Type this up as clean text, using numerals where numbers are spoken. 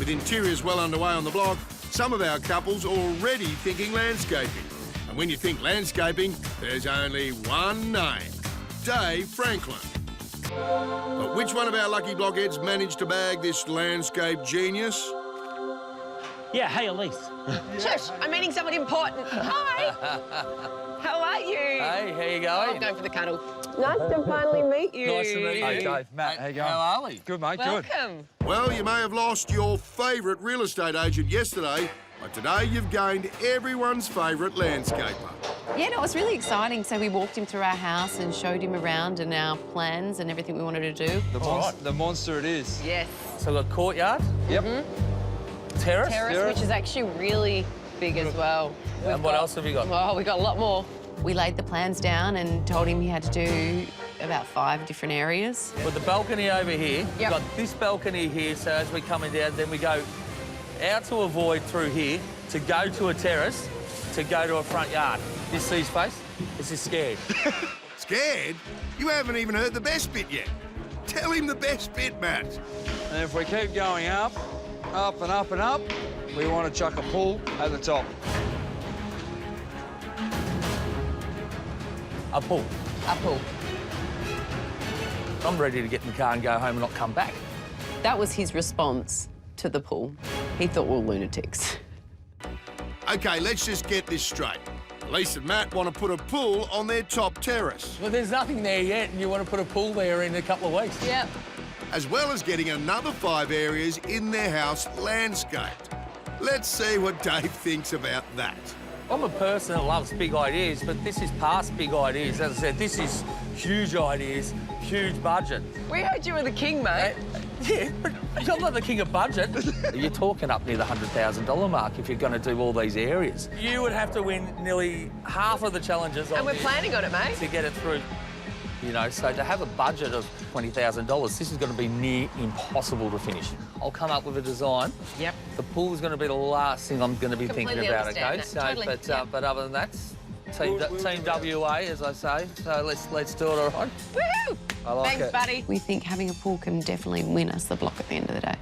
With interiors well underway on the block, some of our couples already thinking landscaping. And when you think landscaping, there's only one name, Dave Franklin. But which one of our lucky blockheads managed to bag this landscape genius? Yeah, hey, Elise. Shush, I'm meeting someone important. Hi. How are you? Hey, how you going? I'm going for the cuddle. Nice to finally meet you. Nice to meet you. Hey, Dave, Matt, how you going? How are we? Good, mate, good. Welcome. Well, you may have lost your favourite real estate agent yesterday, but today you've gained everyone's favourite landscaper. Yeah, no, it was really exciting. So we walked him through our house and showed him around and our plans and everything we wanted to do. The monster it is. Yes. So we've got courtyard, Yep. terrace. Terrace, which is actually really big as well. And what else have you got? Oh, we got a lot more. We laid the plans down and told him he had to do about 5 different areas. With the balcony over here, Yep. we've got this balcony here, so as we're coming down, then we go out to a void through here to go to a terrace to go to a front yard. You see his face? Is he scared? Scared? You haven't even heard the best bit yet. Tell him the best bit, Matt. And if we keep going up, up and up and up, we want to chuck a pool at the top. A pool. A pool. I'm ready to get in the car and go home and not come back. That was his response to the pool. He thought we were lunatics. OK, let's just get this straight. Elise and Matt want to put a pool on their top terrace, Well, there's nothing there yet, and you want to put a pool there in a couple of weeks. Yep. as well as getting another 5 areas in their house landscaped. Let's see what Dave thinks about that. I'm a person that loves big ideas, but this is past big ideas. As I said, this is huge ideas, huge budget. We heard you were the king, mate. Yeah, but I'm not the king of budget. You're talking up near the $100,000 mark if you're going to do all these areas. You would have to win nearly half of the challenges And we're planning on it, mate. to get it through. You know, so to have a budget of $20,000, this is going to be near impossible to finish. I'll come up with a design. Yep. The pool is going to be the last thing I'm going to be Completely thinking about, understand okay? that. So, Totally, yeah. but other than that, team WA, as I say. So let's do it, all right? Woohoo! I like Thanks, it. buddy. We think having a pool can definitely win us the block at the end of the day.